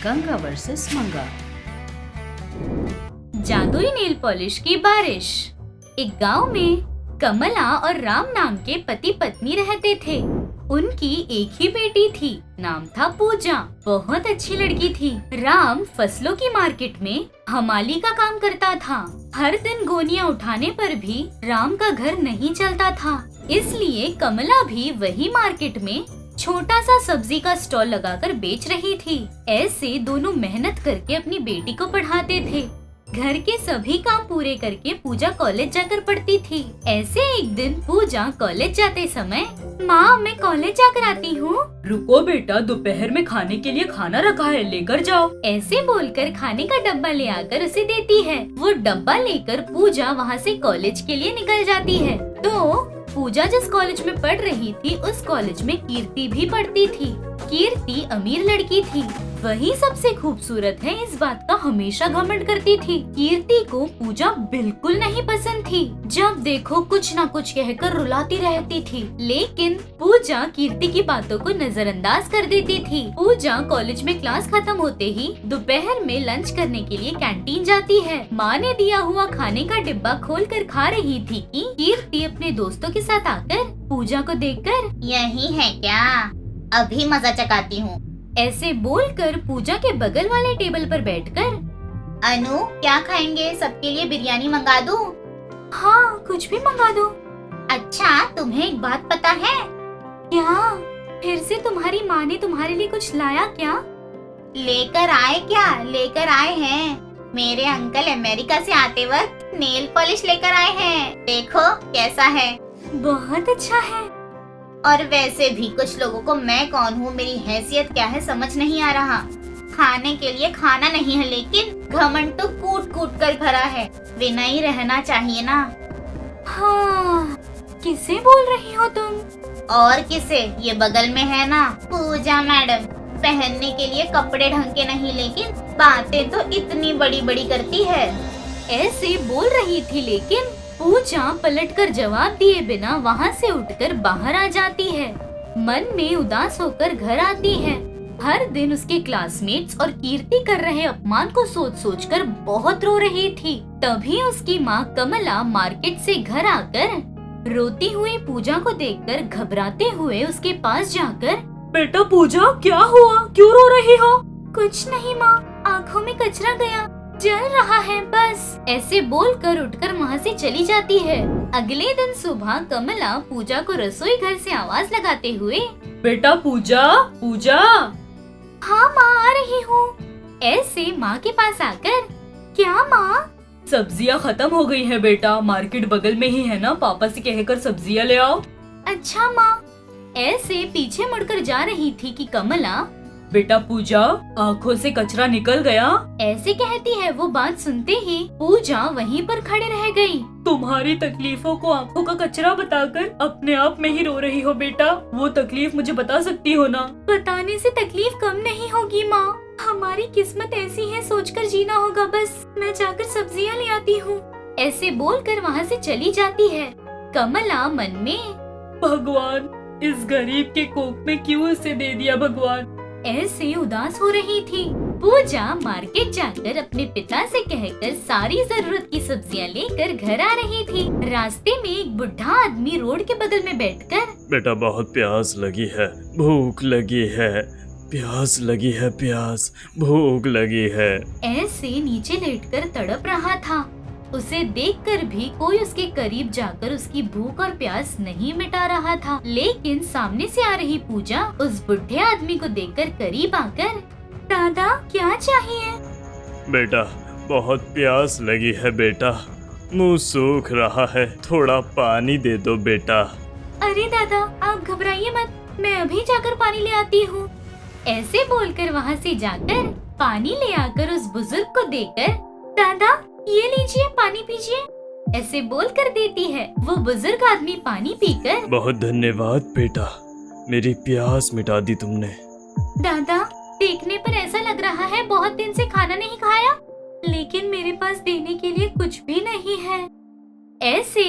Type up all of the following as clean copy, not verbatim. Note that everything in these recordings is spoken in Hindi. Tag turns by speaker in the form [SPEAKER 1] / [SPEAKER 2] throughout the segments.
[SPEAKER 1] गंगा वर्सेस मंगा।
[SPEAKER 2] जादुई नेल पॉलिश की बारिश। एक गांव में कमला और राम नाम के पति पत्नी रहते थे। उनकी एक ही बेटी थी, नाम था पूजा। बहुत अच्छी लड़की थी। राम फसलों की मार्केट में हमाली का काम करता था। हर दिन गोनियां उठाने पर भी राम का घर नहीं चलता था, इसलिए कमला भी वही मार्केट में छोटा सा सब्जी का स्टॉल लगाकर बेच रही थी। ऐसे दोनों मेहनत करके अपनी बेटी को पढ़ाते थे। घर के सभी काम पूरे करके पूजा कॉलेज जाकर पढ़ती थी। ऐसे एक दिन पूजा कॉलेज जाते समय, माँ मैं कॉलेज जाकर आती हूँ।
[SPEAKER 1] रुको बेटा, दोपहर में खाने के लिए खाना रखा है, लेकर जाओ।
[SPEAKER 2] ऐसे बोलकर खाने का डब्बा ले आकर उसे देती है। वो डब्बा लेकर पूजा वहाँ से कॉलेज के लिए निकल जाती है। तो पूजा जिस कॉलेज में पढ़ रही थी, उस कॉलेज में कीर्ति भी पढ़ती थी। कीर्ति अमीर लड़की थी, वही सबसे खूबसूरत है, इस बात का हमेशा घमंड करती थी। कीर्ति को पूजा बिल्कुल नहीं पसंद थी। जब देखो कुछ न कुछ कहकर रुलाती रहती थी, लेकिन पूजा कीर्ति की बातों को नजरअंदाज कर देती थी। पूजा कॉलेज में क्लास खत्म होते ही दोपहर में लंच करने के लिए कैंटीन जाती है। माँ ने दिया हुआ खाने का डिब्बा खोलकर खा रही थी कि कीर्ति अपने दोस्तों के साथ आकर पूजा को देखकर,
[SPEAKER 3] यही है क्या, अभी मजा चकाती हूँ,
[SPEAKER 2] ऐसे बोलकर पूजा के बगल वाले टेबल पर बैठकर,
[SPEAKER 3] अनु क्या खाएंगे, सबके लिए बिरयानी मंगा दूँ?
[SPEAKER 2] हाँ कुछ भी मंगा दो।
[SPEAKER 3] अच्छा तुम्हें एक बात पता है?
[SPEAKER 2] क्या? फिर से तुम्हारी माँ ने तुम्हारे लिए कुछ लाया क्या?
[SPEAKER 3] लेकर आए क्या? लेकर आए हैं। मेरे अंकल अमेरिका से आते वक्त नेल पॉलिश लेकर आए हैं। देखो कैसा है।
[SPEAKER 2] बहुत अच्छा है।
[SPEAKER 3] और वैसे भी कुछ लोगों को मैं कौन हूँ, मेरी हैसियत क्या है, समझ नहीं आ रहा। खाने के लिए खाना नहीं है, लेकिन घमंड तो कूट कूट कर भरा है। विनयी रहना चाहिए ना।
[SPEAKER 2] हाँ, किसे बोल रही हो तुम?
[SPEAKER 3] और किसे, ये बगल में है ना पूजा मैडम। पहनने के लिए कपड़े ढंग के नहीं, लेकिन बातें तो इतनी बड़ी बड़ी करती है।
[SPEAKER 2] ऐसे बोल रही थी, लेकिन पूजा पलटकर जवाब दिए बिना वहाँ से उठकर बाहर आ जाती है। मन में उदास होकर घर आती है। हर दिन उसके क्लासमेट्स और कीर्ति कर रहे अपमान को सोच सोच कर बहुत रो रही थी। तभी उसकी माँ कमला मार्केट से घर आकर रोती हुई पूजा को देखकर घबराते हुए उसके पास जाकर,
[SPEAKER 1] बेटा पूजा क्या हुआ, क्यों रो रही हो?
[SPEAKER 2] कुछ नहीं माँ, आँखों में कचरा गया, जल रहा है बस, ऐसे बोलकर उठकर वहाँ से चली जाती है। अगले दिन सुबह कमला पूजा को रसोई घर से आवाज लगाते हुए,
[SPEAKER 1] बेटा पूजा, पूजा।
[SPEAKER 2] हाँ माँ आ रही हूँ। ऐसे माँ के पास आकर, क्या माँ?
[SPEAKER 1] सब्जियाँ खत्म हो गई है बेटा, मार्केट बगल में ही है ना, पापा से कहकर सब्जियाँ ले आओ।
[SPEAKER 2] अच्छा माँ। ऐसे पीछे मुड़कर जा रही थी कि कमला,
[SPEAKER 1] बेटा पूजा आँखों से कचरा निकल गया,
[SPEAKER 2] ऐसे कहती है। वो बात सुनते ही पूजा वहीं पर खड़े रह गई।
[SPEAKER 1] तुम्हारी तकलीफों को आँखों का कचरा बताकर अपने आप में ही रो रही हो बेटा, वो तकलीफ मुझे बता सकती हो ना?
[SPEAKER 2] बताने से तकलीफ कम नहीं होगी माँ, हमारी किस्मत ऐसी है, सोचकर जीना होगा बस। मैं जाकर सब्जियाँ ले आती हूँ, ऐसे बोलकर वहाँ से चली जाती है। कमला मन में,
[SPEAKER 1] भगवान इस गरीब के कोख में क्यों इसे दे दिया भगवान,
[SPEAKER 2] ऐसे उदास हो रही थी। पूजा मार्केट जाकर अपने पिता से कहकर सारी जरूरत की सब्जियां लेकर घर आ रही थी। रास्ते में एक बुढ़ा आदमी रोड के बगल में बैठकर,
[SPEAKER 4] बेटा बहुत प्यास लगी है, भूख लगी है, प्यास लगी है, प्यास भूख लगी है,
[SPEAKER 2] ऐसे नीचे लेटकर तड़प रहा था। उसे देखकर भी कोई उसके करीब जाकर उसकी भूख और प्यास नहीं मिटा रहा था। लेकिन सामने से आ रही पूजा उस बुढ़े आदमी को देखकर करीब आकर, दादा क्या चाहिए?
[SPEAKER 4] बेटा बहुत प्यास लगी है बेटा, मुंह सूख रहा है, थोड़ा पानी दे दो बेटा।
[SPEAKER 2] अरे दादा आप घबराइए मत, मैं अभी जाकर पानी ले आती हूँ। ऐसे बोलकर वहाँ से जाकर पानी ले आकर उस बुजुर्ग को देकर, दादा ये लीजिए पानी पीजिए, ऐसे बोलकर देती है। वो बुजुर्ग आदमी पानी पीकर,
[SPEAKER 4] बहुत धन्यवाद बेटा, मेरी प्यास मिटा दी तुमने।
[SPEAKER 2] दादा देखने पर ऐसा लग रहा है बहुत दिन से खाना नहीं खाया, लेकिन मेरे पास देने के लिए कुछ भी नहीं है। ऐसे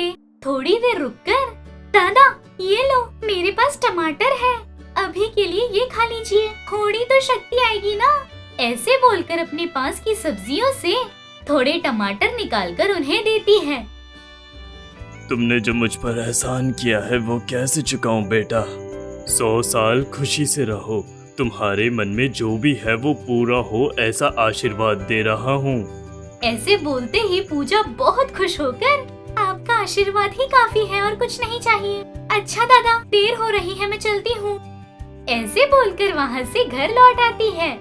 [SPEAKER 2] थोड़ी देर रुककर, दादा ये लो मेरे पास टमाटर है, अभी के लिए ये खा लीजिए, थोड़ी तो शक्ति आएगी ना। ऐसे बोलकर अपने पास की सब्जियों से थोड़े टमाटर निकालकर उन्हें देती है।
[SPEAKER 4] तुमने जो मुझ पर एहसान किया है वो कैसे चुकाऊं बेटा। 100 साल खुशी से रहो। तुम्हारे मन में जो भी है वो पूरा हो ऐसा आशीर्वाद दे रहा हूँ।
[SPEAKER 2] ऐसे बोलते ही पूजा बहुत खुश होकर, आपका आशीर्वाद ही काफी है और कुछ नहीं चाहिए। अच्छा दादा, देर हो रही है, मैं चलती हूँ। ऐसे बोलकर वहाँ से घर लौट आती है।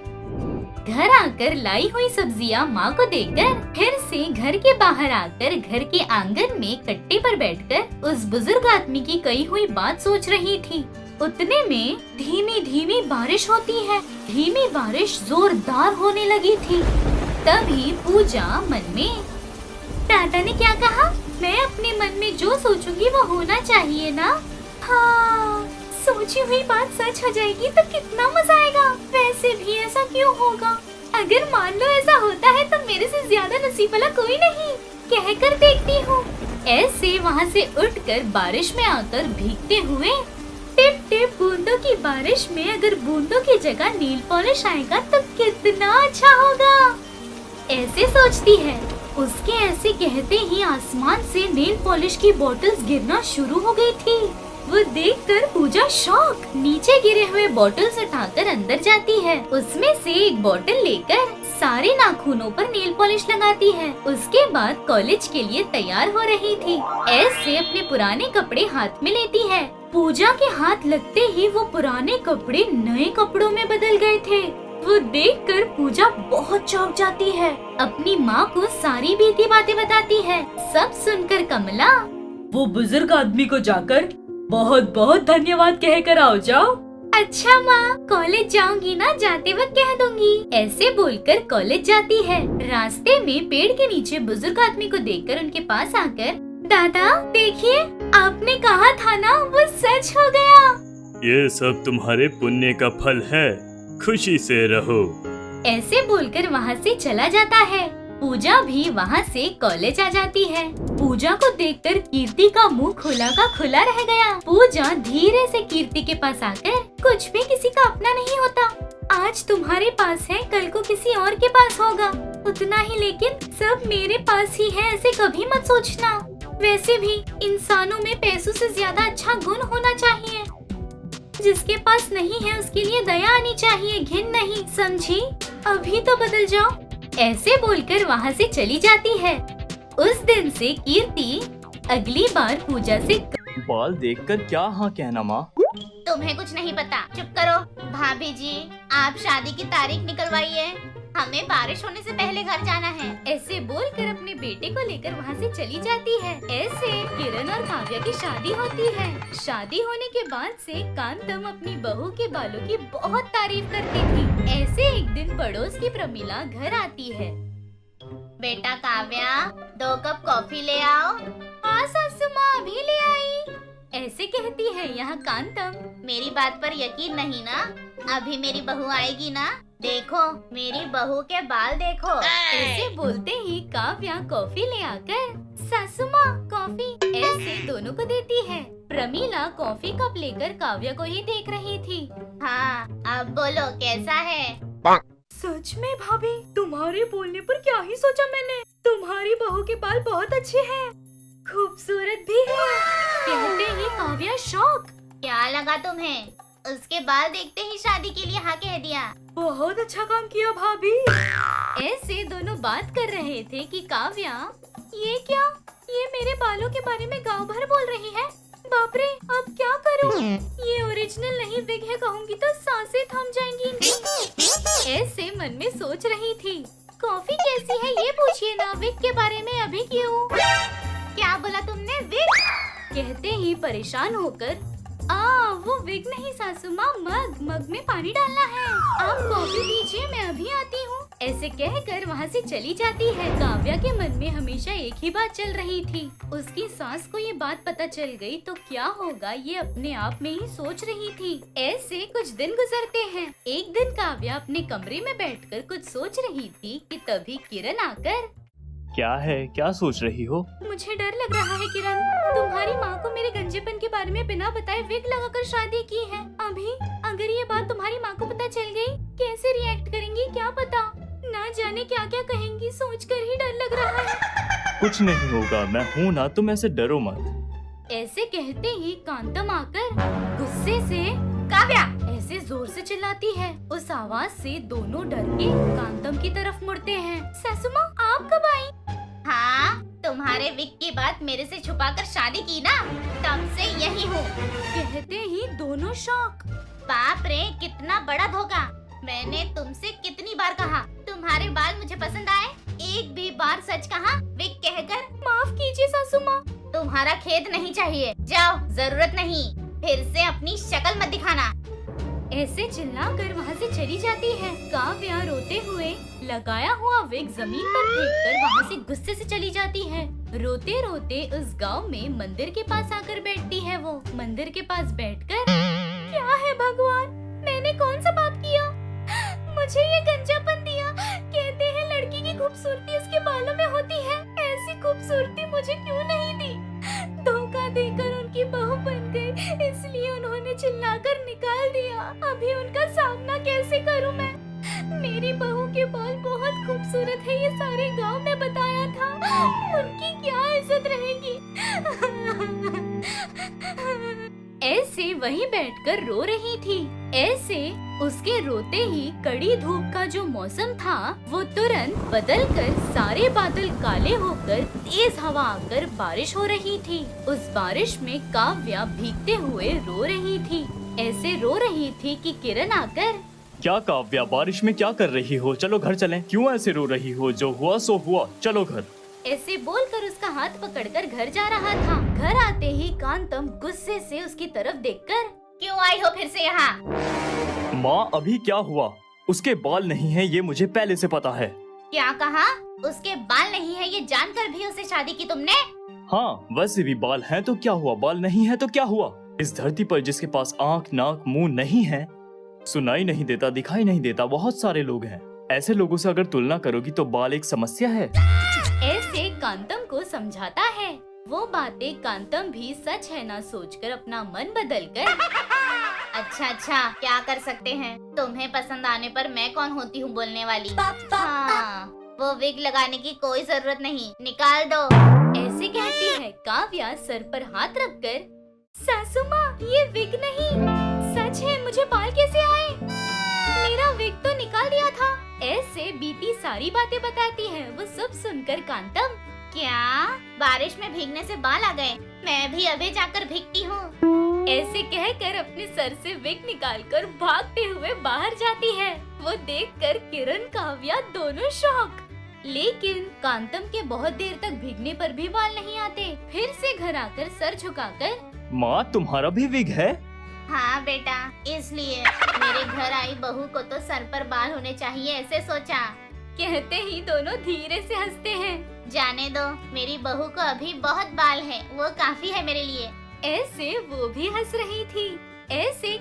[SPEAKER 2] घर आकर लाई हुई सब्जियाँ माँ को देकर फिर से घर के बाहर आकर घर के आंगन में कट्टे पर बैठकर उस बुजुर्ग आदमी की कही हुई बात सोच रही थी। उतने में धीमी धीमी बारिश होती है। धीमी बारिश जोरदार होने लगी थी। तभी पूजा मन में, दादा ने क्या कहा, मैं अपने मन में जो सोचूंगी वो होना चाहिए ना। हाँ, सोची हुई बात सच हो जाएगी तो कितना मजा आएगा। वैसे भी ऐसा क्यों होगा? अगर मान लो ऐसा होता है तो मेरे से ज्यादा नसीब वाला कोई नहीं। कह कर देखती हूँ। ऐसे वहाँ से उठकर बारिश में आकर भीगते हुए, टिप टिप बूंदों की बारिश में अगर बूंदों की जगह नील पॉलिश आएगा तो कितना अच्छा होगा, ऐसे सोचती है। उसके ऐसे कहते ही आसमान से नेल पॉलिश की बॉटल्स गिरना शुरू हो गई थी। वो देखकर पूजा शॉक, नीचे गिरे हुए बॉटल्स उठाकर अंदर जाती है। उसमें से एक बॉटल लेकर सारे नाखूनों पर नेल पॉलिश लगाती है। उसके बाद कॉलेज के लिए तैयार हो रही थी। ऐसे अपने पुराने कपड़े हाथ में लेती है। पूजा के हाथ लगते ही वो पुराने कपड़े नए कपड़ों में बदल गए थे। वो देखकर पूजा बहुत चौंक जाती है। अपनी माँ को सारी बीती बातें बताती है। सब सुनकर कमला,
[SPEAKER 1] वो बुजुर्ग आदमी को जाकर बहुत बहुत धन्यवाद कहकर आओ जाओ।
[SPEAKER 2] अच्छा माँ, कॉलेज जाऊंगी ना, जाते वक्त कह दूंगी। ऐसे बोलकर कॉलेज जाती है। रास्ते में पेड़ के नीचे बुजुर्ग आदमी को देखकर उनके पास आकर, दादा देखिए, आपने कहा था ना वो सच हो गया।
[SPEAKER 4] ये सब तुम्हारे पुण्य का फल है, खुशी से रहो।
[SPEAKER 2] ऐसे बोलकर वहाँ से चला जाता है। पूजा भी वहाँ से कॉलेज आ जाती है। पूजा को देखकर कीर्ति का मुंह खुला का खुला रह गया। पूजा धीरे से कीर्ति के पास आकर, कुछ भी किसी का अपना नहीं होता। आज तुम्हारे पास है, कल को किसी और के पास होगा, उतना ही, लेकिन सब मेरे पास ही है, ऐसे कभी मत सोचना। वैसे भी इंसानों में पैसों से ज्यादा अच्छा गुण होना चाहिए। जिसके पास नहीं है उसके लिए दया आनी चाहिए, घिन नहीं, समझी? अभी तो बदल जाओ। ऐसे बोलकर वहाँ से चली जाती है। उस दिन से कीर्ति अगली बार पूजा से,
[SPEAKER 5] बाल देखकर क्या हाँ कहना माँ।
[SPEAKER 3] तुम्हें कुछ नहीं पता, चुप करो। भाभी जी, आप शादी की तारीख निकलवाइए, हमें बारिश होने से पहले घर जाना है।
[SPEAKER 2] ऐसे बोलकर अपने बेटे को लेकर वहाँ से चली जाती है। ऐसे किरण और काव्या की शादी होती है। शादी होने के बाद से कांतम अपनी बहू के बालों की बहुत तारीफ करती थी। ऐसे एक दिन पड़ोस की प्रमीला घर आती है।
[SPEAKER 3] बेटा काव्या, 2 कप कॉफी ले आओ।
[SPEAKER 2] हाँ सासू माँ, अभी ले आई। ऐसे कहती है यहाँ कांतम।
[SPEAKER 3] मेरी बात पर यकीन नहीं ना? अभी मेरी बहू आएगी ना, देखो मेरी बहू के बाल देखो।
[SPEAKER 2] ऐसे बोलते ही काव्या कॉफी ले आकर, सासू माँ कॉफी, ऐसे दोनों को देती है। प्रमीला कॉफी कप लेकर काव्या को ही देख रही थी।
[SPEAKER 3] हाँ, अब बोलो कैसा है?
[SPEAKER 1] सच में भाभी, तुम्हारे बोलने पर क्या ही सोचा मैंने। तुम्हारी बहू के बाल बहुत अच्छे हैं, खूबसूरत भी है।
[SPEAKER 2] कहते ही काव्या शॉक।
[SPEAKER 3] क्या लगा तुम्हें? उसके बाल देखते ही शादी के लिए हाँ कह दिया।
[SPEAKER 1] बहुत अच्छा काम किया भाभी।
[SPEAKER 2] ऐसे दोनों बात कर रहे थे कि काव्या, ये क्या, ये मेरे बालों के बारे में गांव भर बोल रही है। बाप रे, अब क्या करूं? ये ओरिजिनल नहीं विग है कहूंगी तो सांसें थम जाएंगी इनकी। ऐसे मन में सोच रही थी। कॉफी कैसी है ये पूछिए ना, विग के बारे में अभी क्यों?
[SPEAKER 3] क्या बोला तुमने, विग?
[SPEAKER 2] कहते ही परेशान होकर, वो विग नहीं सासू माँ, मग में पानी डालना है। आप कॉफी पीजिए, मैं अभी आती हूँ। ऐसे कहकर वहाँ से चली जाती है। काव्या के मन में हमेशा एक ही बात चल रही थी। उसकी सास को ये बात पता चल गई तो क्या होगा, ये अपने आप में ही सोच रही थी। ऐसे कुछ दिन गुजरते हैं। एक दिन काव्या अपने कमरे में बैठकर कुछ सोच रही थी कि तभी किरण आकर,
[SPEAKER 5] क्या है, क्या सोच रही हो?
[SPEAKER 2] मुझे डर लग रहा है किरण, तुम्हारी माँ को मेरे गंजेपन के बारे में बिना बताए विग लगाकर शादी की है। अभी अगर ये बात तुम्हारी माँ को पता चल गई, कैसे रिएक्ट करेंगी क्या पता। माताएं क्या क्या कहेंगी सोचकर ही डर लग रहा है।
[SPEAKER 5] कुछ नहीं होगा, मैं हूँ ना, तुम ऐसे डरो मत।
[SPEAKER 2] ऐसे कहते ही कांतम आकर गुस्से से
[SPEAKER 3] काव्या,
[SPEAKER 2] ऐसे जोर से चिल्लाती है। उस आवाज से दोनों डर के कांतम की तरफ मुड़ते हैं। सासू माँ, आप कब आई?
[SPEAKER 3] हाँ, तुम्हारे विक की बात मेरे से छुपाकर शादी की ना, तब से यही हूँ।
[SPEAKER 2] कहते ही दोनों शॉक।
[SPEAKER 3] बाप रे, कितना बड़ा धोखा। मैंने तुमसे कितनी बार कहा तुम्हारे बाल मुझे पसंद आए, एक भी बार सच कहा विक कहकर?
[SPEAKER 2] माफ कीजिए सासू माँ।
[SPEAKER 3] तुम्हारा खेद नहीं चाहिए, जाओ, जरूरत नहीं, फिर से अपनी शक्ल मत दिखाना।
[SPEAKER 2] ऐसे चिल्लाकर वहाँ से चली जाती है। काव्या रोते हुए लगाया हुआ विग जमीन पर फेंककर वहाँ से गुस्से से चली जाती है। रोते रोते उस गांव में मंदिर के पास आकर बैठती है। वो मंदिर के पास बैठकर, क्या है भगवान, मैंने कौन सा पाप किया, मुझे ये गंजापन दिया। कहते हैं लड़की की खूबसूरती उसके बालों में होती है, ऐसी खूबसूरती मुझे क्यों नहीं दी। धोखा देकर उनकी बहू बन गई, इसलिए उन्होंने चिल्लाकर निकाल दिया। अभी उनका सामना कैसे करूं मैं? मेरी बहू के बाल बहुत खूबसूरत है, ये सारे गांव में बताया था। उनकी क्या इज्जत रहेगी। ऐसे वहीं बैठकर रो रही थी। ऐसे उसके रोते ही कड़ी धूप का जो मौसम था वो तुरंत बदलकर सारे बादल काले होकर तेज हवा आकर बारिश हो रही थी। उस बारिश में काव्या भीगते हुए रो रही थी। ऐसे रो रही थी कि किरण आकर,
[SPEAKER 5] क्या काव्या, बारिश में क्या कर रही हो? चलो घर चलें। क्यों ऐसे रो रही हो? जो हुआ सो हुआ, चलो घर।
[SPEAKER 2] ऐसे बोलकर उसका हाथ पकड़कर घर जा रहा था। घर आते ही कांतम गुस्से से उसकी तरफ देखकर,
[SPEAKER 3] क्यों आई हो फिर से यहाँ?
[SPEAKER 5] माँ, अभी क्या हुआ? उसके बाल नहीं है, ये मुझे पहले से पता है।
[SPEAKER 3] क्या कहा? उसके बाल नहीं है ये जानकर भी उसे शादी की तुमने?
[SPEAKER 5] हाँ, वैसे भी बाल हैं तो क्या हुआ, बाल नहीं है तो क्या हुआ? इस धरती पर जिसके पास आँख, नाक, मुंह नहीं है, सुनाई नहीं देता, दिखाई नहीं देता, बहुत सारे लोग हैं। ऐसे लोगों से अगर तुलना करोगी तो बाल एक समस्या है।
[SPEAKER 2] ऐसे कांतम को समझाता है। वो बातें कांतम भी सच है ना सोचकर अपना मन बदलकर,
[SPEAKER 3] अच्छा अच्छा, क्या कर सकते हैं, तुम्हें पसंद आने पर मैं कौन होती हूँ बोलने वाली। हाँ, वो विग लगाने की कोई जरूरत नहीं, निकाल दो।
[SPEAKER 2] ऐसे कहती है। काव्या सर पर हाथ रखकर, सासू माँ, ये विग नहीं, सच है, मुझे बाल कैसे आए? मेरा विग तो निकाल दिया था। ऐसे बीती सारी बातें बताती है। वो सब सुनकर कांतम,
[SPEAKER 3] क्या बारिश में भीगने से बाल आ गए? मैं भी अभी जाकर भीगती हूँ।
[SPEAKER 2] ऐसे कहकर अपने सर से विग निकालकर भागते हुए बाहर जाती है। वो देखकर किरण, काव्या दोनों शॉक। लेकिन कांतम के बहुत देर तक भीगने पर भी बाल नहीं आते। फिर से घर आकर सर झुकाकर,
[SPEAKER 5] माँ, तुम्हारा भी विग है?
[SPEAKER 3] हाँ बेटा, इसलिए मेरे घर आई बहू को तो सर पर बाल होने चाहिए, ऐसे सोचा।
[SPEAKER 2] कहते ही दोनों धीरे से हंसते हैं।
[SPEAKER 3] जाने दो, मेरी बहू को अभी बहुत बाल है, वो काफी है मेरे लिए।
[SPEAKER 2] ऐसे वो भी हंस रही थी। ऐसे